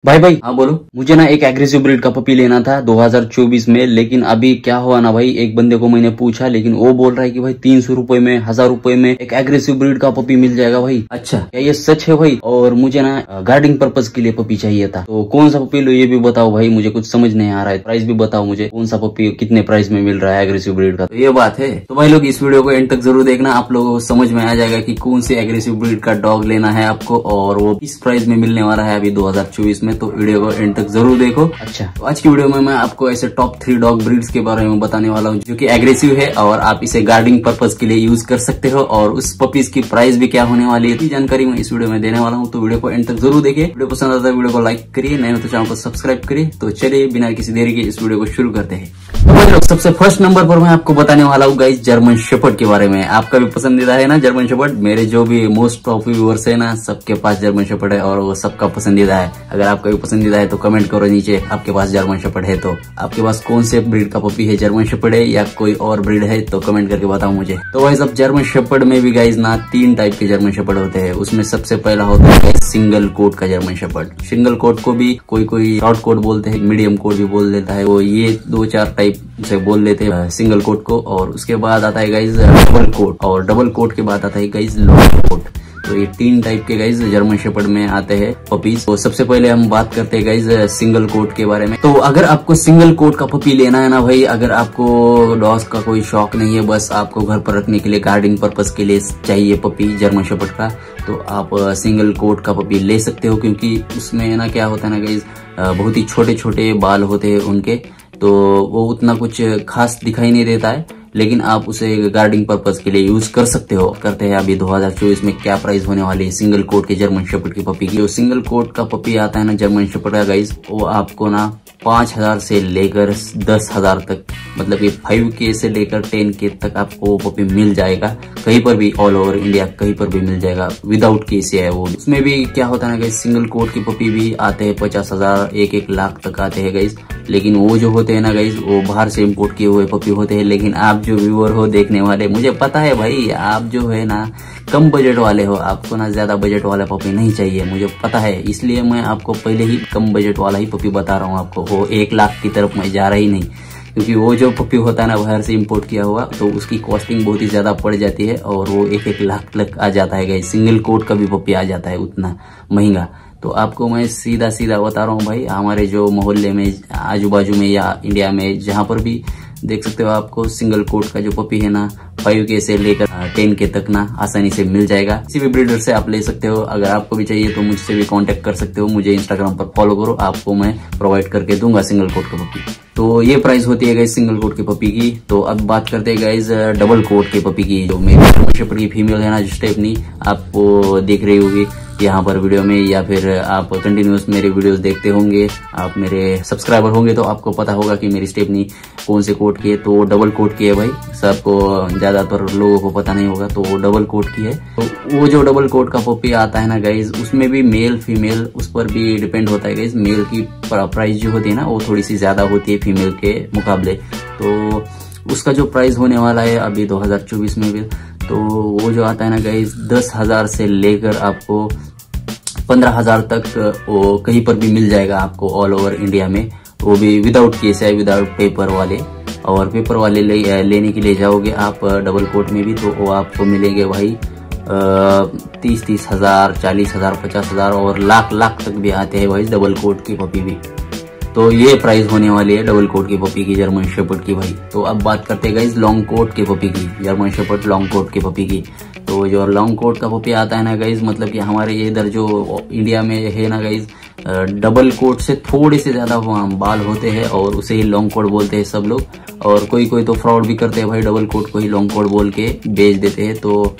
भाई भाई हाँ बोलो। मुझे ना एक एग्रेसिव ब्रीड का पपी लेना था 2024 में। लेकिन अभी क्या हुआ ना भाई, एक बंदे को मैंने पूछा लेकिन वो बोल रहा है कि भाई 300 रुपए में 1000 रुपए में एक एग्रेसिव ब्रीड का पपी मिल जाएगा भाई। अच्छा, क्या ये सच है भाई? और मुझे ना गार्डिंग पर्पज के लिए पपी चाहिए था, तो कौन सा पपी लो ये भी बताओ भाई, मुझे कुछ समझ नहीं आ रहा है। प्राइस भी बताओ मुझे, कौन सा पपी कितने प्राइस में मिल रहा है एग्रेसिव ब्रीड का। तो ये बात है। तो भाई लोग इस वीडियो को एंड तक जरूर देखना, आप लोगों को समझ में आ जाएगा कि कौन सी एग्रेसिव ब्रीड का डॉग लेना है आपको और वो किस प्राइस में मिलने वाला है अभी 2024 में। तो वीडियो को एंड तक जरूर देखो। अच्छा, तो आज की वीडियो में मैं आपको ऐसे टॉप 3 डॉग ब्रीड्स के बारे में बताने वाला हूँ जो कि एग्रेसिव है और आप इसे गार्डिंग पर्पज के लिए यूज कर सकते हो, और उस पपीज की प्राइस भी क्या होने वाली है जानकारी मैं इस वीडियो में देने वाला हूँ। तो वीडियो को एंड तक जरूर देखिए। वीडियो पसंद आता है वीडियो को लाइक करिए, नहीं तो चैनल को सब्सक्राइब करिए। तो चलिए बिना किसी देरी के इस वीडियो को शुरू करते हैं। तो सबसे फर्स्ट नंबर पर मैं आपको बताने वाला हूँ गाइस जर्मन शेपर्ड के बारे में। आपका भी पसंदीदा है ना जर्मन शेपर्ड, मेरे जो भी मोस्ट टॉप व्यूअर्स है ना सबके पास जर्मन शेपर्ड है और वो सबका पसंदीदा है। अगर आपका भी पसंदीदा है तो कमेंट करो नीचे आपके पास जर्मन शेपर्ड है। तो आपके पास कौन से ब्रीड का पपी है, जर्मन शेपर्ड है या कोई और ब्रीड है, तो कमेंट करके बताओ मुझे। तो गाइस अब जर्मन शेपर्ड में भी गाइस ना 3 टाइप के जर्मन शेपर्ड होते हैं। उसमें सबसे पहला होता है सिंगल कोट का जर्मन शेपर्ड। सिंगल कोट को भी कोई कोई शॉर्ट कोट बोलते हैं, मीडियम कोट भी बोल देता है, वो ये 2-4 टाइप से बोल लेते हैं सिंगल कोट को। और उसके बाद आता है गाइज डबल कोट, और डबल कोट के बाद आता है गाइज लॉन्ग कोट। तो ये 3 टाइप के गाइज जर्मन शेपर्ड में आते हैं पपीज। तो सबसे पहले हम बात करते हैं गाइज सिंगल कोट के बारे में। तो अगर आपको सिंगल कोट का पपी लेना है ना भाई, अगर आपको डॉग्स का कोई शौक नहीं है, बस आपको घर पर रखने के लिए गार्डिंग पर्पज के लिए चाहिए पपी जर्मन शेपर्ड का, तो आप सिंगल कोट का पपी ले सकते हो। क्योंकि उसमें ना क्या होता है ना गाइज, बहुत ही छोटे छोटे बाल होते हैं उनके, तो वो उतना कुछ खास दिखाई नहीं देता है, लेकिन आप उसे गार्डिंग पर्पज के लिए यूज कर सकते हो। करते हैं अभी 2024 में क्या प्राइस होने वाली है सिंगल कोट के जर्मन शेपर्ड की पपी की। जो सिंगल कोट का पपी आता है ना जर्मन शेपर्ड का गाइज, वो आपको ना 5000 से लेकर 10,000 तक, मतलब ये 5K से लेकर 10K तक आपको वो पपी मिल जाएगा कहीं पर भी, ऑल ओवर इंडिया कहीं पर भी मिल जाएगा, विदाउट केस है वो। उसमें भी क्या होता है ना गाइज, सिंगल कोट की पपी भी आते हैं 50,000 1-1 लाख तक आते हैं गाइज। लेकिन वो जो होते हैं ना गाइज वो बाहर से इम्पोर्ट किए हुए पपी होते हैं। लेकिन आप जो व्यूअर हो देखने वाले, मुझे पता है भाई आप जो है ना कम बजट वाले हो, आपको ना ज्यादा बजट वाला पपी नहीं चाहिए, मुझे पता है। इसलिए मैं आपको पहले ही कम बजट वाला ही पपी बता रहा हूँ आपको, वो 1 लाख की तरफ मैं जा रहा ही नहीं। क्योंकि वो जो पपी होता है ना बाहर से इंपोर्ट किया हुआ, तो उसकी कॉस्टिंग बहुत ही ज्यादा पड़ जाती है और वो 1-1 लाख तक आ जाता है गाइस। सिंगल कोट का भी पपी आ जाता है उतना महंगा। तो आपको मैं सीधा सीधा बता रहा हूँ भाई, हमारे जो मोहल्ले में आजू बाजू में या इंडिया में जहाँ पर भी देख सकते हो, आपको सिंगल कोट का जो पपी है ना 5K से लेकर 10K तक ना आसानी से मिल जाएगा। किसी भी ब्रीडर से आप ले सकते हो। अगर आपको भी चाहिए तो मुझसे भी कांटेक्ट कर सकते हो, मुझे इंस्टाग्राम पर फॉलो करो, आपको मैं प्रोवाइड करके दूंगा सिंगल कोट का पपी। तो ये प्राइस होती है गाइस सिंगल कोट के पपी की। तो अब बात करते हैं गाइस डबल कोट के पपी की। जो मेरी जर्मन शेपर्ड की फीमेल है ना जो स्टेफनी, आपको दिख रही होगी यहाँ पर वीडियो में, या फिर आप कंटिन्यूस मेरे वीडियोस देखते होंगे, आप मेरे सब्सक्राइबर होंगे तो आपको पता होगा कि मेरी स्टेफनी कौन से कोट की है। तो डबल कोट की है भाई, सबको ज्यादातर लोगों को पता नहीं होगा, तो वो डबल कोट की है। तो वो जो डबल कोट का पपी आता है ना गाइज, उसमें भी मेल फीमेल उस पर भी डिपेंड होता है गाइज। मेल की प्राइस जो होती है ना वो थोड़ी सी ज्यादा होती है फीमेल के मुकाबले। तो उसका जो प्राइस होने वाला है अभी 2024 में भी, तो वो जो आता है ना गाइज 10,000 से लेकर आपको 15,000 तक वो कहीं पर भी मिल जाएगा आपको ऑल ओवर इंडिया में। वो भी विदाउट केस है, विदाउट पेपर वाले। और पेपर वाले लेने के लिए जाओगे आप डबल कोट में भी, तो वो आपको मिलेंगे भाई 30,000, 40,000, 50,000 और लाख तक भी आते हैं भाई डबल कोट की पपी भी। तो ये प्राइस होने वाली है डबल कोट की पपी की जर्मन शेपर्ड की भाई। तो अब बात करते हैं गाइज लॉन्ग कोट के पपी की, जर्मन शेपर्ड लॉन्ग कोट के पपी की। तो जो लॉन्ग कोट का पपी आता है ना गाइज, मतलब कि हमारे इधर जो इंडिया में है ना गाइज, डबल कोट से थोड़े से ज्यादा बाल होते हैं और उसे ही लॉन्ग कोट बोलते हैं सब लोग। और कोई कोई तो फ्रॉड भी करते हैं भाई, डबल कोट को ही लॉन्ग कोट बोल के बेच देते हैं। तो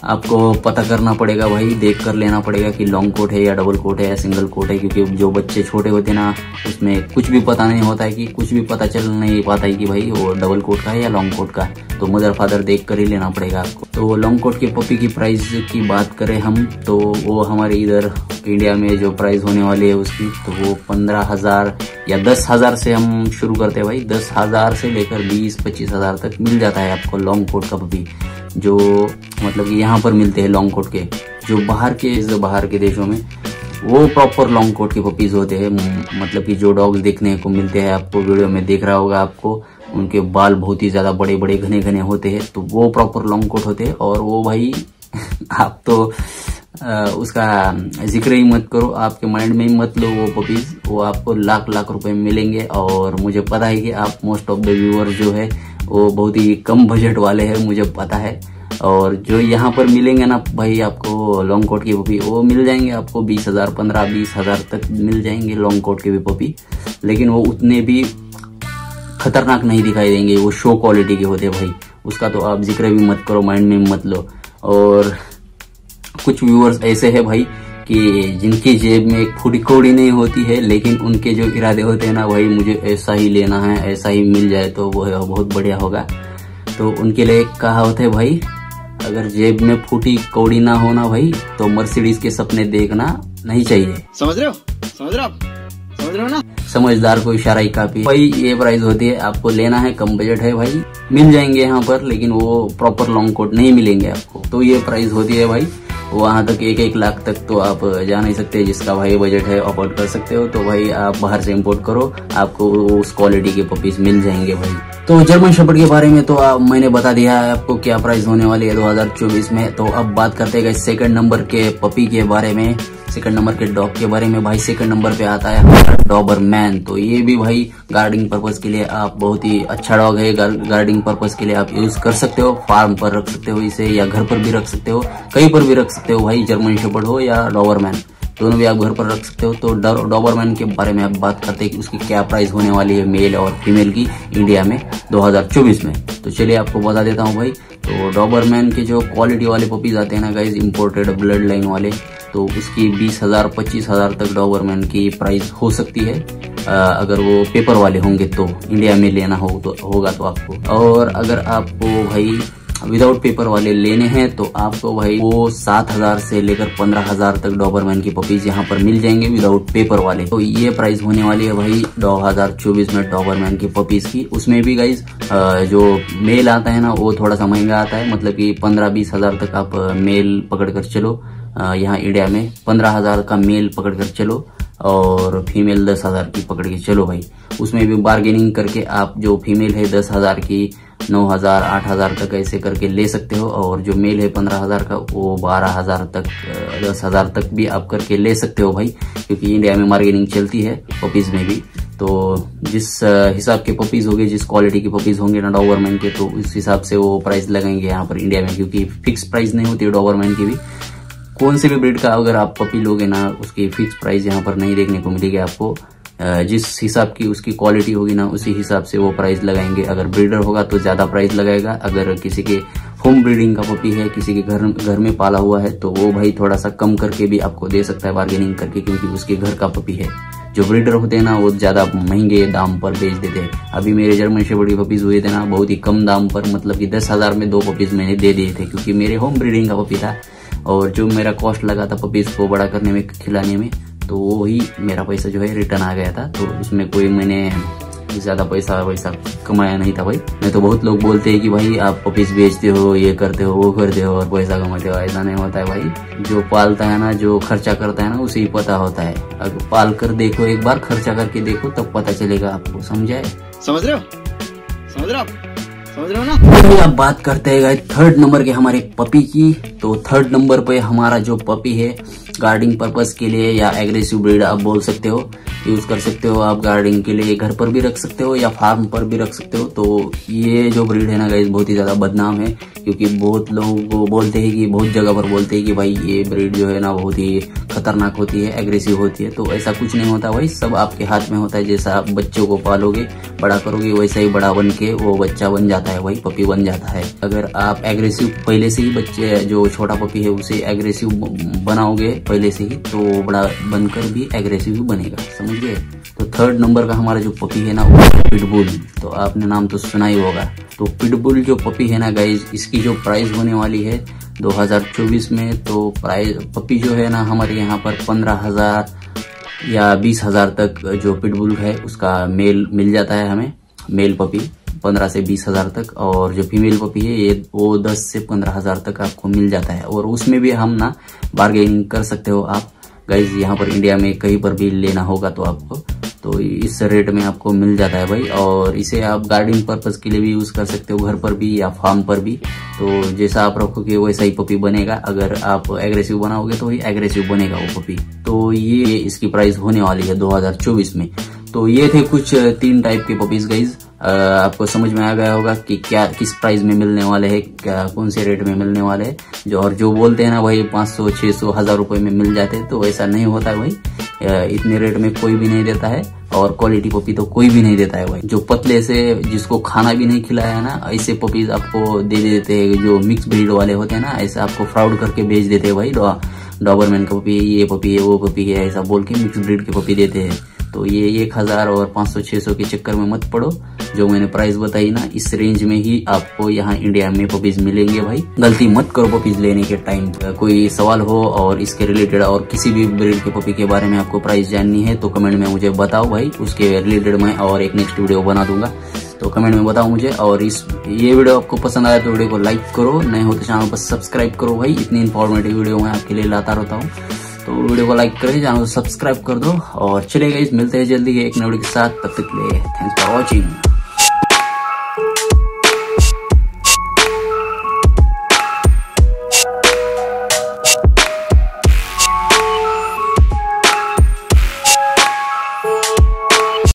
आपको पता करना पड़ेगा भाई, देख कर लेना पड़ेगा कि लॉन्ग कोट है या डबल कोट है या सिंगल कोट है। क्योंकि जो बच्चे छोटे होते हैं ना उसमें कुछ भी पता नहीं होता है, कि कुछ भी पता चल नहीं पाता है कि भाई वो डबल कोट का है या लॉन्ग कोट का। तो मदर फादर देख कर ही लेना पड़ेगा आपको। तो लॉन्ग कोट के पपी की प्राइस की बात करें हम, तो वो हमारे इधर इंडिया में जो प्राइस होने वाली है उसकी, तो वो 15,000 या 10,000 से हम शुरू करते हैं भाई। 10,000 से लेकर 20-25,000 तक मिल जाता है आपको लॉन्ग कोट का पपी, जो मतलब कि यहाँ पर मिलते हैं लॉन्ग कोट के। जो बाहर के देशों में वो प्रॉपर लॉन्ग कोट के पपीज होते हैं। मतलब कि जो डॉग देखने को मिलते हैं, आपको वीडियो में देख रहा होगा, आपको उनके बाल बहुत ही ज्यादा बड़े बड़े घने घने होते हैं, तो वो प्रॉपर लॉन्ग कोट होते हैं। और वो भाई आप तो उसका जिक्र ही मत करो, आपके माइंड में ही मत लो वो पपीज, वो आपको लाख लाख रुपए में मिलेंगे। और मुझे पता है कि आप मोस्ट ऑफ द व्यूअर जो है वो बहुत ही कम बजट वाले हैं, मुझे पता है। और जो यहाँ पर मिलेंगे ना भाई आपको लॉन्ग कोट के पपी, वो मिल जाएंगे आपको 20,000, 15-20,000 तक मिल जाएंगे लॉन्ग कोट के भी पपी। लेकिन वो उतने भी खतरनाक नहीं दिखाई देंगे, वो शो क्वालिटी के होते हैं भाई, उसका तो आप जिक्र भी मत करो, माइंड में मत लो। और कुछ व्यूअर्स ऐसे हैं भाई कि जिनकी जेब में एक फूटी कौड़ी नहीं होती है, लेकिन उनके जो इरादे होते हैं ना भाई, मुझे ऐसा ही लेना है, ऐसा ही मिल जाए तो वो बहुत बढ़िया होगा। तो उनके लिए कहावत है भाई, अगर जेब में फूटी कौड़ी ना होना भाई, तो मर्सिडीज के सपने देखना नहीं चाहिए। समझ रहे हो? समझ रहे हो ना? समझदार को इशारा ही काफी भाई। ये प्राइस होती है, आपको लेना है, कम बजट है भाई, मिल जाएंगे यहाँ पर, लेकिन वो प्रॉपर लॉन्ग कोट नहीं मिलेंगे आपको। तो ये प्राइस होती है भाई। वहां तक 1-1 लाख तक तो आप जा नहीं सकते, जिसका भाई बजट है अफोर्ड कर सकते हो तो भाई आप बाहर से इंपोर्ट करो, आपको उस क्वालिटी के पपीज मिल जाएंगे भाई। तो जर्मन शेपर्ड के बारे में तो मैंने बता दिया है आपको क्या प्राइस होने वाली है 2024 में। तो अब बात करते हैं सेकंड नंबर के पपी के बारे में, सेकंड नंबर के डॉग के बारे में भाई। सेकंड नंबर पे आता है हमारा डॉबरमैन। तो ये भी भाई गार्डिंग पर्पज के लिए आप बहुत ही अच्छा डॉग है, गार्डिंग पर्पज के लिए आप यूज कर सकते हो, फार्म पर रख सकते हो इसे, या घर पर भी रख सकते हो, कहीं पर भी रख सकते हो भाई, जर्मन शेपर्ड हो या डॉबरमैन, दोनों भी आप घर पर रख सकते हो। तो डॉबरमैन के बारे में आप बात करते हैं कि उसकी क्या प्राइस होने वाली है मेल और फीमेल की इंडिया में 2024 में। तो चलिए आपको बता देता हूँ भाई। तो डॉबरमैन के जो क्वालिटी वाले पपीज आते हैं ना गाइज, इम्पोर्टेड ब्लड लाइन वाले, तो उसकी 20,000 25,000 तक डॉबरमैन की प्राइस हो सकती है, अगर वो पेपर वाले होंगे तो, इंडिया में लेना होगा तो आपको। और अगर आपको भाई विदाउट पेपर वाले लेने हैं तो आपको भाई वो 7,000 से लेकर 15,000 तक डॉबरमैन की पपीज यहाँ पर मिल जाएंगे विदाउट पेपर वाले। तो ये प्राइस होने वाली है भाई 2024 में डॉबरमैन की पपीज की। उसमें भी गाइज जो मेल आता है ना वो थोड़ा सा महंगा आता है, मतलब कि 15-20,000 तक आप मेल पकड़ कर चलो, यहाँ इंडिया में 15,000 का मेल पकड़ कर चलो और फीमेल 10,000 की पकड़ के चलो भाई। उसमें भी बार्गेनिंग करके आप जो फीमेल है 10,000 की 9,000 8,000 तक ऐसे करके ले सकते हो, और जो मेल है 15,000 का वो 12,000 तक 10,000 तक भी आप करके ले सकते हो भाई, क्योंकि इंडिया में बार्गेनिंग चलती है पपीज में भी। तो जिस हिसाब के पपीज होंगे, जिस क्वालिटी के पपीज होंगे ना डॉबरमैन के, तो उस हिसाब से वो प्राइस लगाएंगे यहाँ पर इंडिया में, क्योंकि फिक्स प्राइस नहीं होती है डॉबरमैन की भी। कौन से भी ब्रीड का अगर आप पपी लोगे ना, उसकी फिक्स प्राइस यहाँ पर नहीं देखने को मिलेगी आपको। जिस हिसाब की उसकी क्वालिटी होगी ना, उसी हिसाब से वो प्राइस लगाएंगे। अगर ब्रीडर होगा तो ज्यादा प्राइस लगाएगा, अगर किसी के होम ब्रीडिंग का पपी है, किसी के घर में पाला हुआ है, तो वो भाई थोड़ा सा कम करके भी आपको दे सकता है बार्गेनिंग करके, क्योंकि उसके घर का पपी है। जो ब्रीडर होते हैं ना वो ज्यादा महंगे दाम पर बेच देते हैं। अभी मेरे जर्मन शेपर्ड के पपीज हुए थे ना बहुत ही कम दाम पर, मतलब कि 10,000 में 2 पपीज मैंने दे दिए थे, क्योंकि मेरे होम ब्रीडिंग का पपी था। और जो मेरा कॉस्ट लगा था पपीज को बड़ा करने में, खिलाने में, तो वो ही मेरा पैसा जो है रिटर्न आ गया था। तो उसमें कोई मैंने ज्यादा पैसा वैसा कमाया नहीं था भाई। नहीं तो बहुत लोग बोलते हैं कि भाई आप पपीज बेचते हो, ये करते हो, वो करते हो और पैसा कमाते हो। ऐसा नहीं होता है भाई। जो पालता है ना, जो खर्चा करता है ना, उसे ही पता होता है। अगर पाल कर देखो एक बार, खर्चा करके देखो, तब पता चलेगा आपको। समझे? समझ रहे हो? समझ रहे हो ना? तो अब बात करते हैं थर्ड नंबर के हमारे पपी की। तो थर्ड नंबर पे हमारा जो पपी है गार्डिंग पर्पस के लिए या एग्रेसिव ब्रीड आप बोल सकते हो, यूज कर सकते हो आप गार्डिंग के लिए, घर पर भी रख सकते हो या फार्म पर भी रख सकते हो। तो ये जो ब्रीड है ना गाइस बहुत ही ज्यादा बदनाम है, क्योंकि बहुत लोग बोलते हैं कि, बहुत जगह पर बोलते हैं कि भाई ये ब्रीड जो है ना बहुत ही खतरनाक होती है, एग्रेसिव होती है। तो ऐसा कुछ नहीं होता भाई, सब आपके हाथ में होता है। जैसा आप बच्चों को पालोगे, बड़ा करोगे, वैसा ही बड़ा बन के वो बच्चा बन जाता है भाई, पपी बन जाता है। अगर आप एग्रेसिव पहले से ही बच्चे, जो छोटा पपी है उसे एग्रेसिव बनाओगे पहले से ही, तो बड़ा बनकर भी एग्रेसिव बनेगा। समझ गए? तो थर्ड नंबर का हमारा जो पपी है ना वो पिटबुल। तो आपने नाम तो सुना ही होगा। तो पिटबुल जो पपी है ना गाइज, इसकी जो प्राइस होने वाली है 2024 में, तो प्राइस पपी जो है ना हमारे यहाँ पर 15,000 या 20,000 तक जो पिटबुल है उसका मेल मिल जाता है हमें, मेल पपी 15 से 20,000 तक। और जो फीमेल पपी है ये वो 10 से 15,000 तक आपको मिल जाता है। और उसमें भी हम ना बार्गेनिंग कर सकते हो आप, गाइज यहाँ पर इंडिया में कहीं पर भी लेना होगा तो आपको तो इस रेट में आपको मिल जाता है भाई। और इसे आप गार्डनिंग पर्पज के लिए भी यूज कर सकते हो, घर पर भी या फार्म पर भी। तो जैसा आप रखोगे वैसा ही पपी बनेगा। अगर आप एग्रेसिव बनाओगे तो ही एग्रेसिव बनेगा वो पपी। तो ये इसकी प्राइस होने वाली है 2024 में। तो ये थे कुछ 3 टाइप के पपीज गाइज। आपको समझ में आ गया होगा कि क्या किस प्राइस में मिलने वाले हैं, क्या कौन से रेट में मिलने वाले हैं। जो बोलते हैं ना भाई 500, 600, 1000 रुपए में मिल जाते हैं, तो ऐसा नहीं होता है भाई। इतने रेट में कोई भी नहीं देता है और क्वालिटी पपी तो कोई भी नहीं देता है भाई। जो पतले से जिसको खाना भी नहीं खिलाया है ना, ऐसे पपीज आपको दे देते हैं। जो मिक्स ब्रीड वाले होते हैं ना, ऐसे आपको फ्रॉड करके बेच देते हैं भाई। डॉबरमैन का पपी, ये पपी है, वो पपी है, ऐसा बोल के मिक्स ब्रीड के पपी देते हैं। तो ये 1000 और 500, 600 के चक्कर में मत पड़ो। जो मैंने प्राइस बताई ना, इस रेंज में ही आपको यहाँ इंडिया में पपीज मिलेंगे भाई। गलती मत करो पपीज लेने के टाइम। कोई सवाल हो और इसके रिलेटेड और किसी भी ब्रीड के पपी के बारे में आपको प्राइस जाननी है तो कमेंट में मुझे बताओ भाई। उसके रिलेटेड मैं और एक नेक्स्ट वीडियो बना दूंगा, तो कमेंट में बताओ मुझे। और ये वीडियो आपको पसंद आया तो वीडियो को लाइक करो, नए हो तो चैनल को सब्सक्राइब करो भाई। इतनी इन्फॉर्मेटिव वीडियो मैं आपके लिए लाता रहता हूँ। तो वीडियो को लाइक करें, चैनल को सब्सक्राइब कर दो। और चलिए गाइस, मिलते हैं जल्दी एक नए वीडियो के साथ। तब तक के लिए थैंक्स फॉर वॉचिंग।